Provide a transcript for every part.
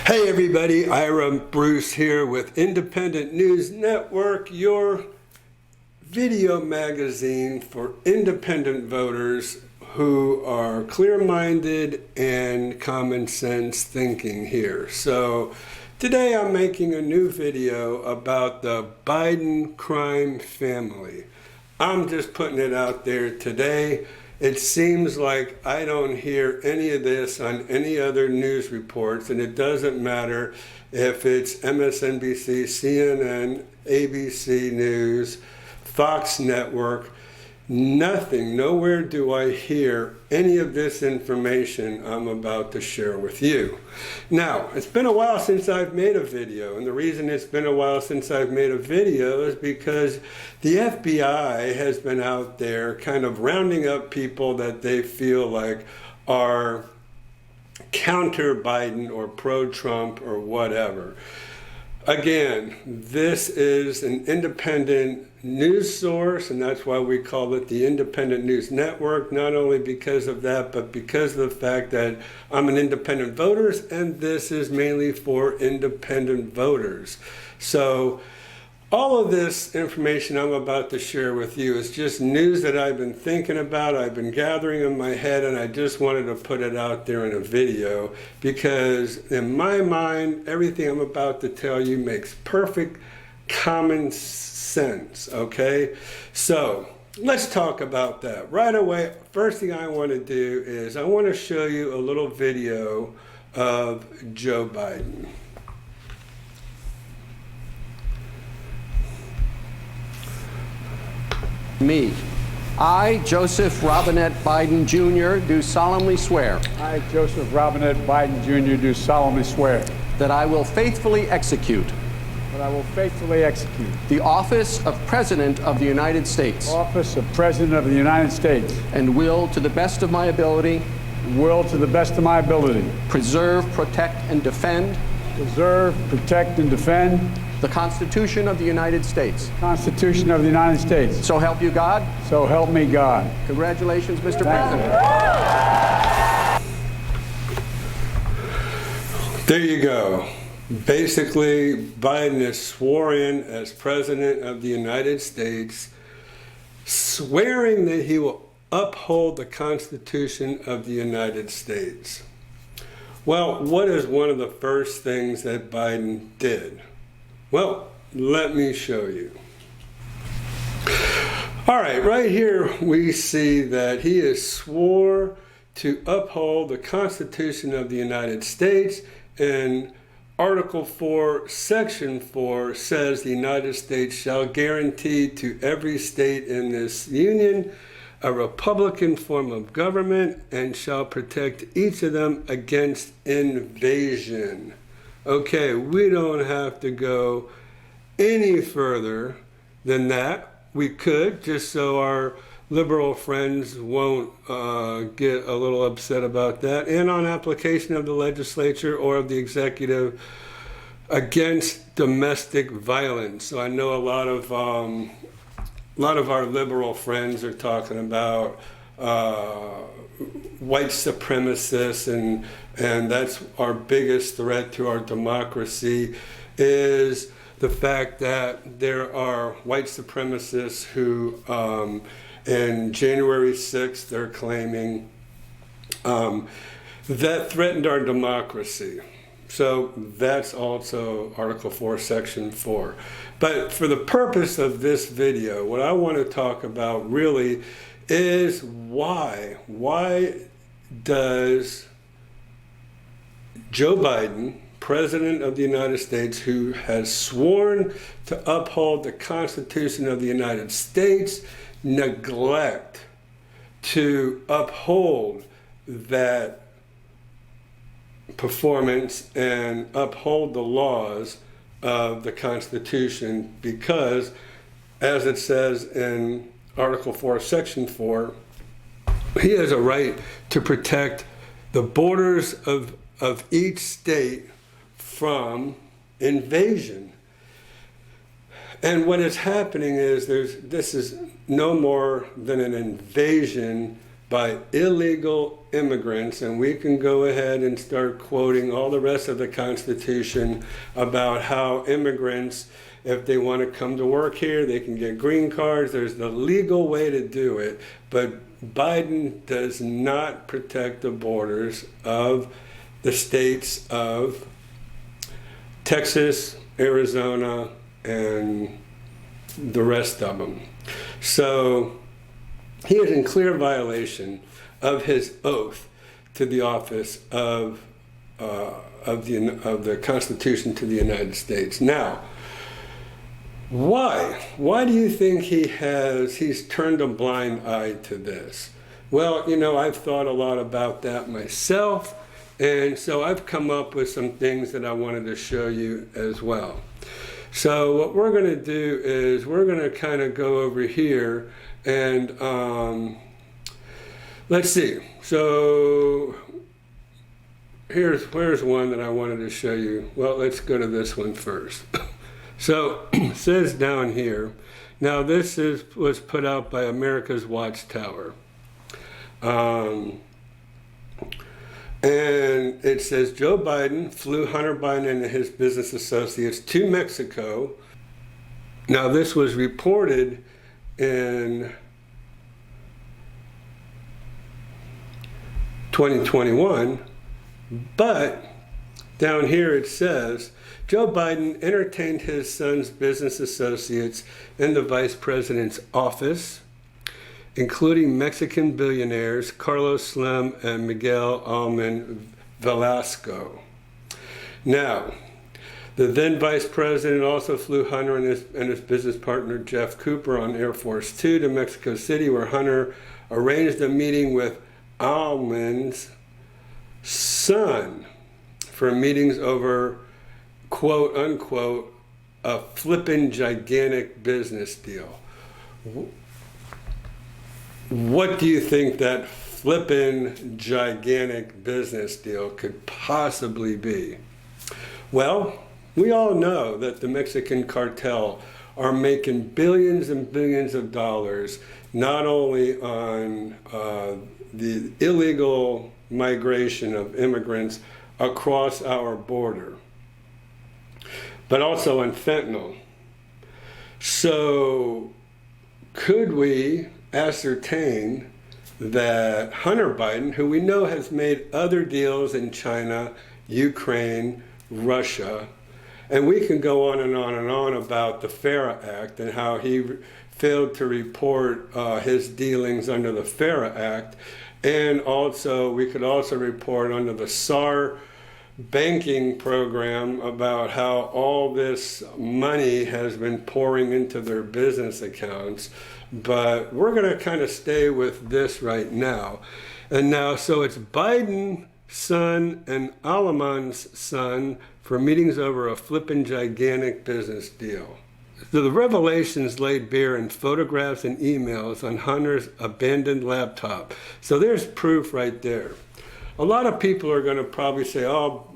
Hey everybody, Ira Bruce here with Independent News Network, your video magazine for independent voters who are clear-minded and common sense thinking here. So today I'm making a new video about the Biden crime family. I'm just putting it out there today. It seems like I don't hear any of this on any other news reports, and it doesn't matter if it's MSNBC, CNN, ABC News, Fox Network, nothing, nowhere do I hear any of this information I'm about to share with you. Now, it's been a while since I've made a video, and the reason it's been a while since I've made a video is because the FBI has been out there kind of rounding up people that they feel like are counter-Biden or pro-Trump or whatever. Again, this is an independent news source, and that's why we call it the Independent News Network, not only because of that, but because of the fact that I'm an independent voter, and this is mainly for independent voters. So all of this information I'm about to share with you is just news that I've been thinking about, I've been gathering in my head, and I just wanted to put it out there in a video because in my mind, everything I'm about to tell you makes perfect common sense, okay? So let's talk about that. Right away, first thing I want to do is I want to show you a little video of Joe Biden. Me. I, Joseph Robinette Biden Jr., do solemnly swear I, Joseph Robinette Biden Jr., do solemnly swear that I will faithfully execute that I will faithfully execute the office of President of the United States the office of President of the United States and will, to the best of my ability, to the best of my ability, preserve, protect, and defend preserve, protect, and defend the Constitution of the United States. the Constitution of the United States. So help you God. So help me God. Congratulations, Mr. Thank you. President. There you go. Basically, Biden is sworn in as President of the United States, swearing that he will uphold the Constitution of the United States. Well, what is one of the first things that Biden did? Well, let me show you. All right, right here we see that he is swore to uphold the Constitution of the United States, and Article 4, Section 4 says the United States shall guarantee to every state in this union a republican form of government and shall protect each of them against invasion. Okay, we don't have to go any further than that. We could, just so our liberal friends won't get a little upset about that, and on application of the legislature or of the executive against domestic violence. So I know a lot of our liberal friends are talking about white supremacists, and that's our biggest threat to our democracy, is the fact that there are white supremacists who and January 6th, they're claiming that threatened our democracy. So that's also Article 4, Section 4. But for the purpose of this video, what I want to talk about really is why. Why does Joe Biden, President of the United States, who has sworn to uphold the Constitution of the United States, neglect to uphold that performance and uphold the laws of the Constitution? Because, as it says in Article 4, Section 4, he has a right to protect the borders of each state from invasion. And what is happening is this is no more than an invasion by illegal immigrants, and we can go ahead and start quoting all the rest of the Constitution about how immigrants, if they want to come to work here, they can get green cards. There's the legal way to do it, but Biden does not protect the borders of the states of Texas, Arizona, and the rest of them. So he is in clear violation of his oath to the office of the Constitution to the United States. Now, why? Why do you think he's turned a blind eye to this? Well, you know, I've thought a lot about that myself, and so I've come up with some things that I wanted to show you as well. So what we're going to do is we're going to kind of go over here and let's see. So here's one that I wanted to show you. Well, let's go to this one first. So it says down here, now this was put out by America's Watchtower. And it says Joe Biden flew Hunter Biden and his business associates to Mexico. Now this was reported in 2021, but down here it says Joe Biden entertained his son's business associates in the vice president's office, including Mexican billionaires Carlos Slim and Miguel Alman Velasco. Now, the then vice president also flew Hunter and his business partner Jeff Cooper on Air Force Two to Mexico City, where Hunter arranged a meeting with Alman's son for meetings over, quote unquote, a flippin' gigantic business deal. What do you think that flippin' gigantic business deal could possibly be? Well, we all know that the Mexican cartel are making billions and billions of dollars, not only on the illegal migration of immigrants across our border, but also on fentanyl. So could we ascertain that Hunter Biden, who we know has made other deals in China, Ukraine, Russia, and we can go on and on and on about the FARA Act and how he failed to report his dealings under the FARA Act, and also we could also report under the SAR banking program about how all this money has been pouring into their business accounts. But we're going to kind of stay with this right now. And now, so it's Biden's son and Alaman's son for meetings over a flippin' gigantic business deal. So the revelations laid bare in photographs and emails on Hunter's abandoned laptop. So there's proof right there. A lot of people are going to probably say, oh,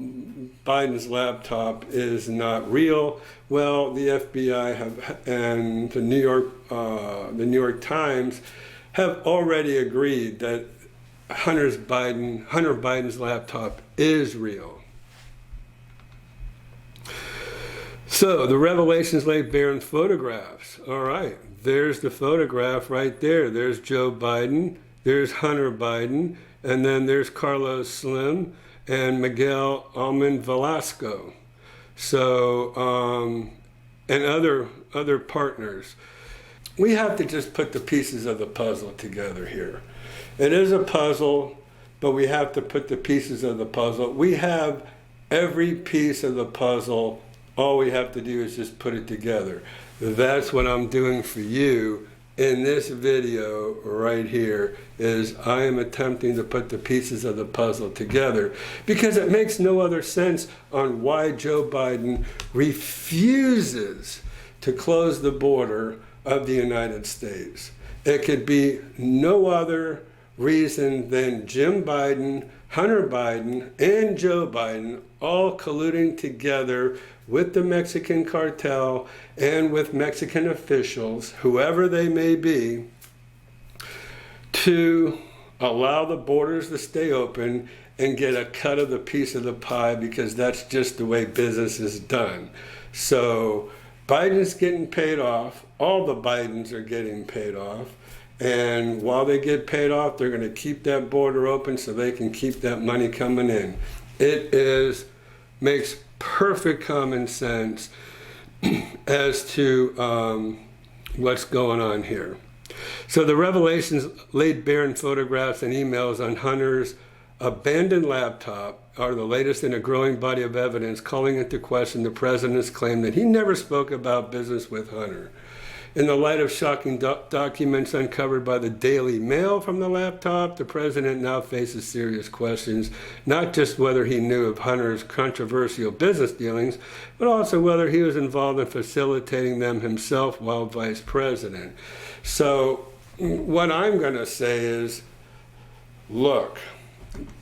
Biden's laptop is not real. Well, the FBI and the New York Times have already agreed that Hunter Biden's laptop is real. So the revelations laid bare in photographs. All right, there's the photograph right there. There's Joe Biden, there's Hunter Biden, and then there's Carlos Slim and Miguel Alman Velasco. So, and other partners. We have to just put the pieces of the puzzle together here. It is a puzzle, but we have to put the pieces of the puzzle. We have every piece of the puzzle. All we have to do is just put it together. That's what I'm doing for you in this video right here, is I am attempting to put the pieces of the puzzle together, because it makes no other sense on why Joe Biden refuses to close the border of the United States. It could be no other reason than Jim Biden, Hunter Biden, and Joe Biden all colluding together with the Mexican cartel and with Mexican officials, whoever they may be, to allow the borders to stay open, and get a cut of the piece of the pie, because that's just the way business is done. So Biden's getting paid off. All the Bidens are getting paid off. And while they get paid off, they're going to keep that border open so they can keep that money coming in. Makes perfect common sense as to what's going on here. So the revelations laid bare in photographs and emails on Hunter's abandoned laptop are the latest in a growing body of evidence calling into question the president's claim that he never spoke about business with Hunter. In the light of shocking documents uncovered by the Daily Mail from the laptop, the president now faces serious questions, not just whether he knew of Hunter's controversial business dealings, but also whether he was involved in facilitating them himself while vice president. So what I'm going to say is, look,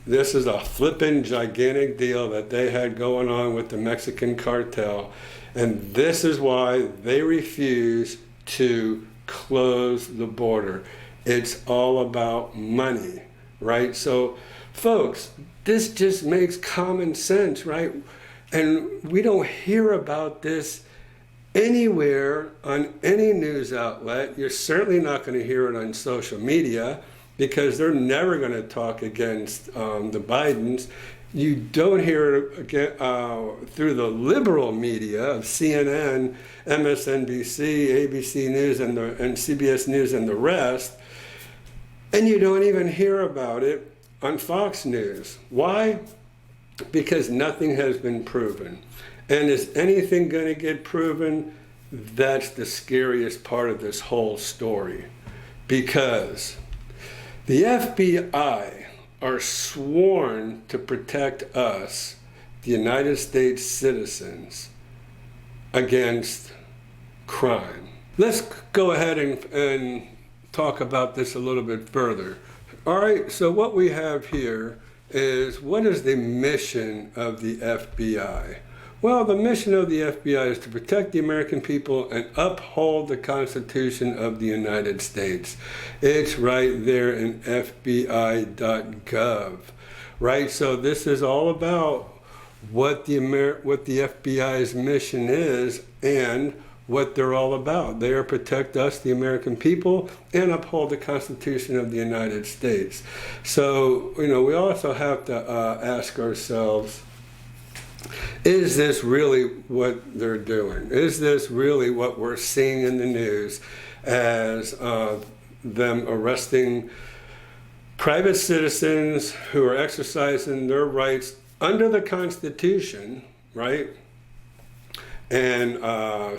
this is a flippin' gigantic deal that they had going on with the Mexican cartel, and this is why they refuse to close the border. It's all about money, right? So, folks, this just makes common sense, right? And we don't hear about this anywhere on any news outlet. You're certainly not going to hear it on social media, because they're never going to talk against the Bidens. You don't hear it again, through the liberal media of CNN, MSNBC, ABC News, and CBS News and the rest. And you don't even hear about it on Fox News. Why? Because nothing has been proven. And is anything going to get proven? That's the scariest part of this whole story. Because the FBI are sworn to protect us, the United States citizens, against crime. Let's go ahead and talk about this a little bit further. All right, so what we have here is, what is the mission of the FBI? Well, the mission of the FBI is to protect the American people and uphold the Constitution of the United States. It's right there in FBI.gov, right? So this is all about what the FBI's mission is and what they're all about. They are protect us, the American people, and uphold the Constitution of the United States. So, we also have to ask ourselves, is this really what they're doing? Is this really what we're seeing in the news as them arresting private citizens who are exercising their rights under the Constitution, right? And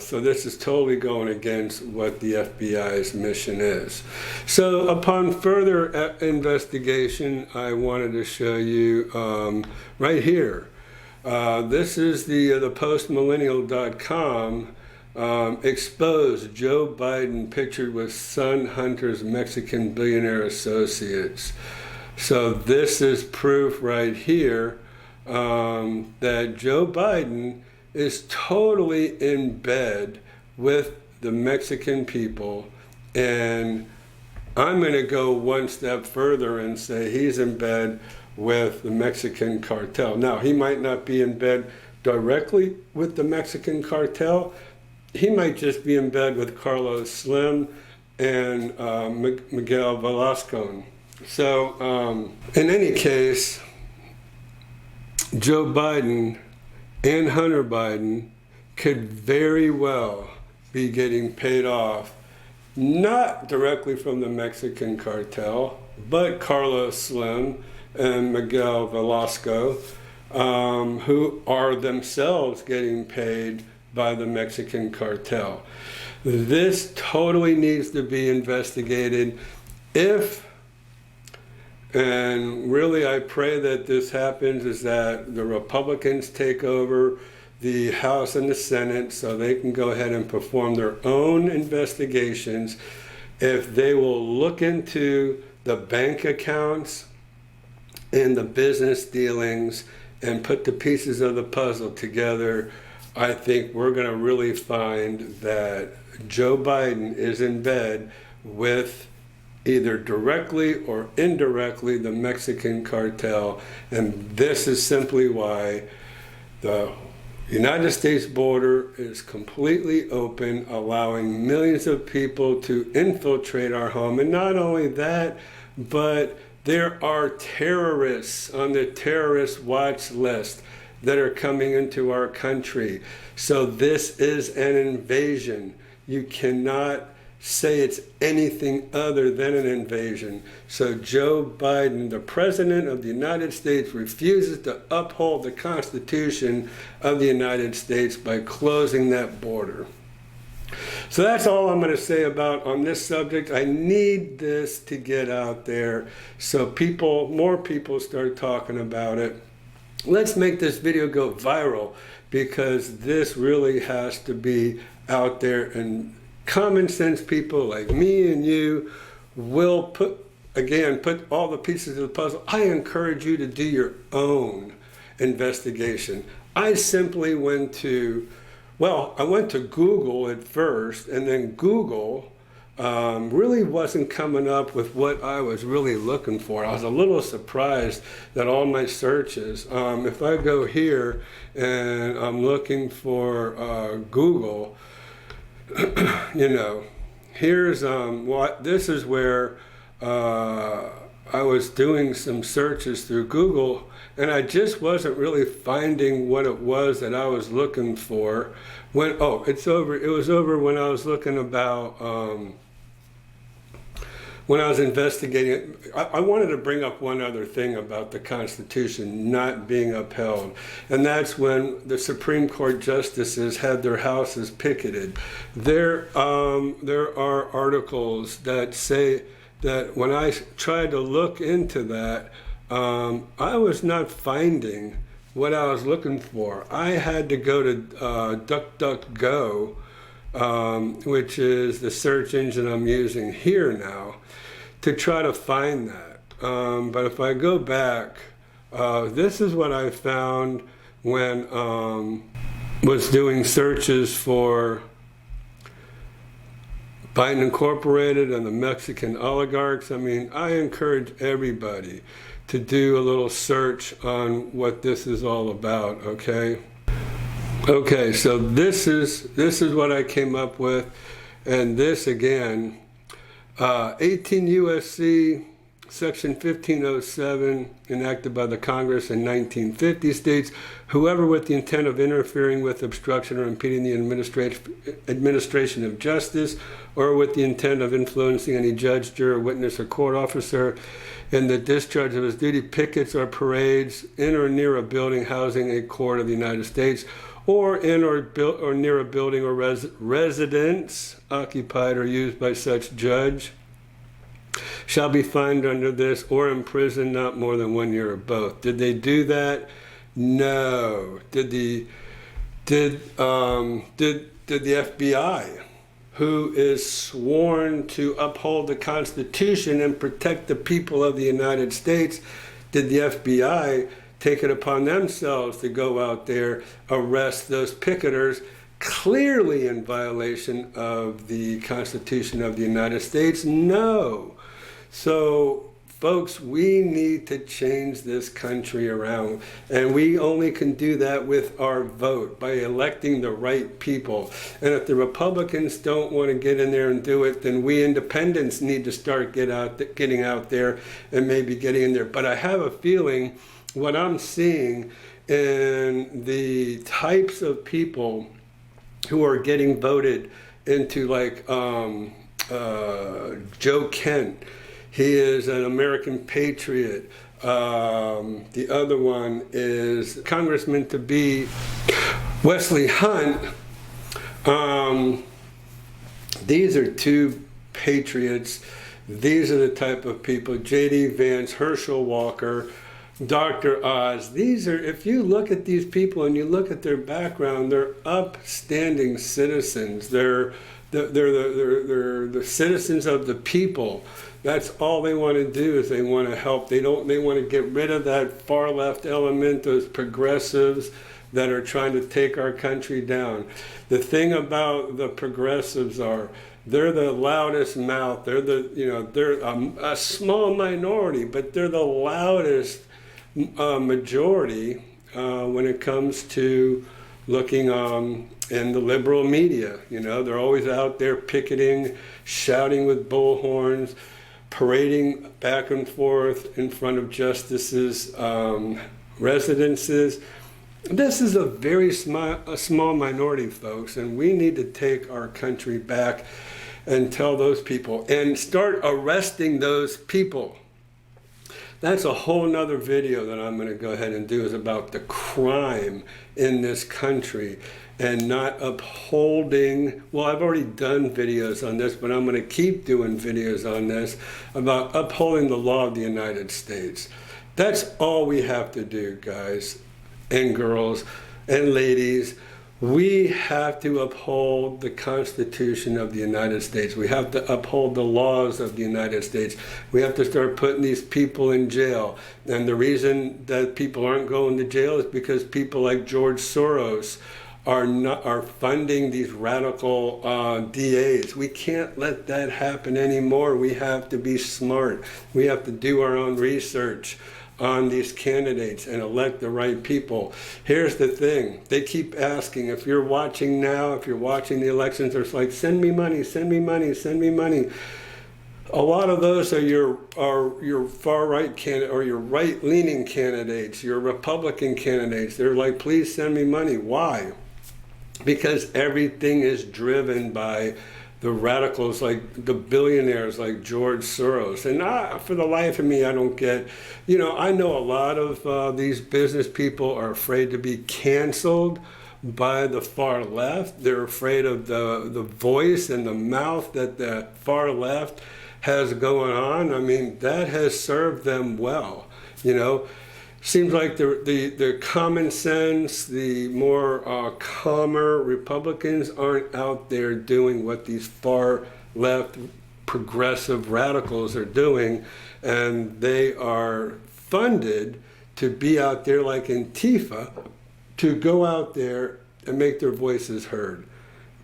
so this is totally going against what the FBI's mission is. So upon further investigation, I wanted to show you right here. This is the postmillennial.com exposed Joe Biden pictured with son Hunter's Mexican billionaire associates. So this is proof right here that Joe Biden is totally in bed with the Mexican people. And I'm going to go one step further and say he's in bed with the Mexican cartel. Now, he might not be in bed directly with the Mexican cartel. He might just be in bed with Carlos Slim and Miguel Velasco. So, in any case, Joe Biden and Hunter Biden could very well be getting paid off, not directly from the Mexican cartel, but Carlos Slim and Miguel Velasco, who are themselves getting paid by the Mexican cartel. This totally needs to be investigated. And really I pray that this happens, is that the Republicans take over the House and the Senate so they can go ahead and perform their own investigations. If they will look into the bank accounts and the business dealings and put the pieces of the puzzle together, I think we're going to really find that Joe Biden is in bed with either directly or indirectly, the Mexican cartel. And this is simply why the United States border is completely open, allowing millions of people to infiltrate our home. And not only that, but there are terrorists on the terrorist watch list that are coming into our country. So this is an invasion. You cannot say it's anything other than an invasion. So Joe Biden, the President of the United States, refuses to uphold the Constitution of the United States by closing that border. So that's all I'm going to say about on this subject. I need this to get out there so more people start talking about it. Let's make this video go viral, because this really has to be out there, and common sense people like me and you will put all the pieces of the puzzle. I encourage you to do your own investigation. I simply went to Google at first, and then Google really wasn't coming up with what I was really looking for. I was a little surprised that all my searches, if I go here and I'm looking for Google, here's this is where I was doing some searches through Google, and I just wasn't really finding what it was that I was looking for. It was over when I was looking about when I was investigating. I wanted to bring up one other thing about the Constitution not being upheld, and that's when the Supreme Court justices had their houses picketed. There are articles that say that when I tried to look into that, I was not finding what I was looking for. I had to go to DuckDuckGo, which is the search engine I'm using here now, to try to find that. But if I go back, this is what I found when was doing searches for Biden Incorporated and the Mexican oligarchs. I mean, I encourage everybody to do a little search on what this is all about, okay? Okay, so this is what I came up with, and this again, 18 U.S.C. Section 1507, enacted by the Congress in 1950, states, whoever with the intent of interfering with, obstruction, or impeding the administration of justice, or with the intent of influencing any judge, juror, witness, or court officer in the discharge of his duty, pickets or parades in or near a building housing a court of the United States, or in or near a building or residence occupied or used by such judge, shall be fined under this or imprisoned not more than 1 year or both. Did they do that? No. Did the FBI, who is sworn to uphold the Constitution and protect the people of the United States, did the FBI take it upon themselves to go out there, arrest those picketers, clearly in violation of the Constitution of the United States? No. So, folks, we need to change this country around, and we only can do that with our vote, by electing the right people. And if the Republicans don't want to get in there and do it, then we independents need to start getting out there and maybe getting in there. But I have a feeling what I'm seeing in the types of people who are getting voted into, like Joe Kent. He is an American patriot. The other one is Congressman-to-be Wesley Hunt. These are two patriots. These are the type of people. J.D. Vance, Herschel Walker, Dr. Oz. These are, if you look at these people and you look at their background, they're upstanding citizens. They're the citizens of the people. That's all they want to do, is they want to help. They want to get rid of that far left element, those progressives that are trying to take our country down. The thing about the progressives are They're the loudest mouth. They're they're a small minority, but they're the loudest majority when it comes to looking in the liberal media. They're always out there picketing, shouting with bullhorns, parading back and forth in front of justices' residences. This is a very small minority, folks, and we need to take our country back and tell those people and start arresting those people. That's a whole nother video that I'm going to go ahead and do, is about the crime in this country and not upholding, well, I've already done videos on this, but I'm going to keep doing videos on this about upholding the law of the United States. That's all we have to do, guys and girls and ladies. We have to uphold the Constitution of the United States. We have to uphold the laws of the United States. We have to start putting these people in jail. And the reason that people aren't going to jail is because people like George Soros are funding these radical DAs. We can't let that happen anymore. We have to be smart. We have to do our own research on these candidates and elect the right people. Here's the thing. They keep asking, if you're watching now, if you're watching the elections, it's like, send me money, send me money, send me money. A lot of those are your far-right candidate or your right-leaning candidates, your Republican candidates. They're like, please send me money. Why? Because everything is driven by the radicals, like the billionaires like George Soros. And for the life of me, I don't get, I know a lot of these business people are afraid to be canceled by the far left. They're afraid of the voice and the mouth that the far left has going on. I mean, that has served them well, Seems like the common sense, the more calmer Republicans aren't out there doing what these far left progressive radicals are doing, and they are funded to be out there like Antifa, to go out there and make their voices heard.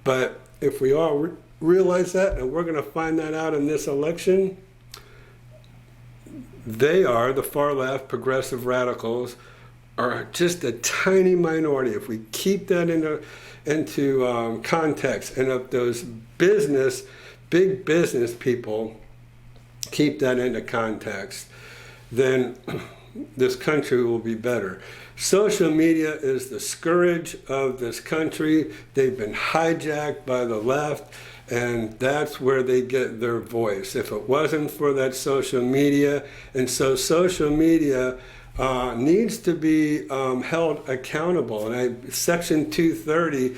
But if we all realize that, and we're going to find that out in this election, the far left progressive radicals are just a tiny minority. If we keep that into context, and if those big business people keep that into context, then this country will be better. Social media is the scourge of this country. They've been hijacked by the left, and that's where they get their voice. If it wasn't for that social media, and so social media needs to be held accountable. And Section 230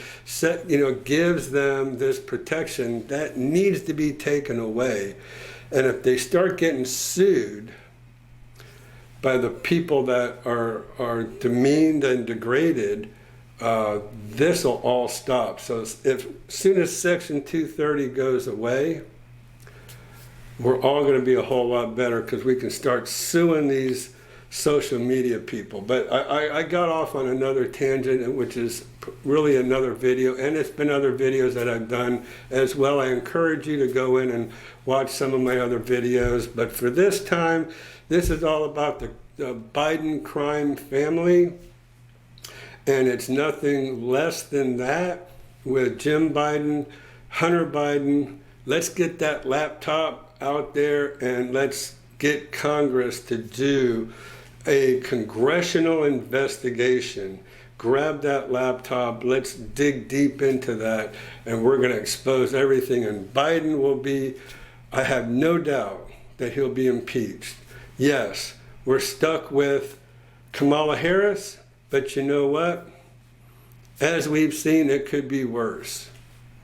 gives them this protection that needs to be taken away. And if they start getting sued by the people that are demeaned and degraded, this will all stop. So as soon as Section 230 goes away, we're all going to be a whole lot better, because we can start suing these social media people. But I got off on another tangent, which is really another video, and it's been other videos that I've done as well. I encourage you to go in and watch some of my other videos. But for this time, this is all about the Biden crime family. And it's nothing less than that with Jim Biden, Hunter Biden. Let's get that laptop out there, and let's get Congress to do a congressional investigation. Grab that laptop, let's dig deep into that, and we're going to expose everything. And Biden will be, I have no doubt that he'll be impeached. Yes, we're stuck with Kamala Harris, but you know what? As we've seen, it could be worse.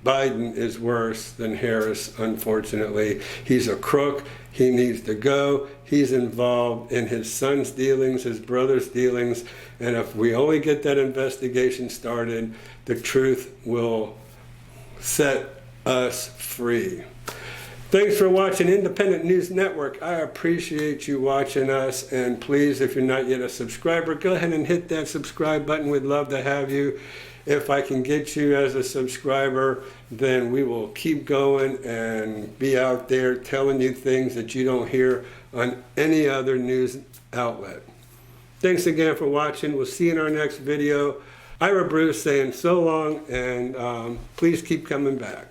Biden is worse than Harris, unfortunately. He's a crook. He needs to go. He's involved in his son's dealings, his brother's dealings. And if we only get that investigation started, the truth will set us free. Thanks for watching Independent News Network. I appreciate you watching us. And please, if you're not yet a subscriber, go ahead and hit that subscribe button. We'd love to have you. If I can get you as a subscriber, then we will keep going and be out there telling you things that you don't hear on any other news outlet. Thanks again for watching. We'll see you in our next video. Ira Bruce saying so long, and please keep coming back.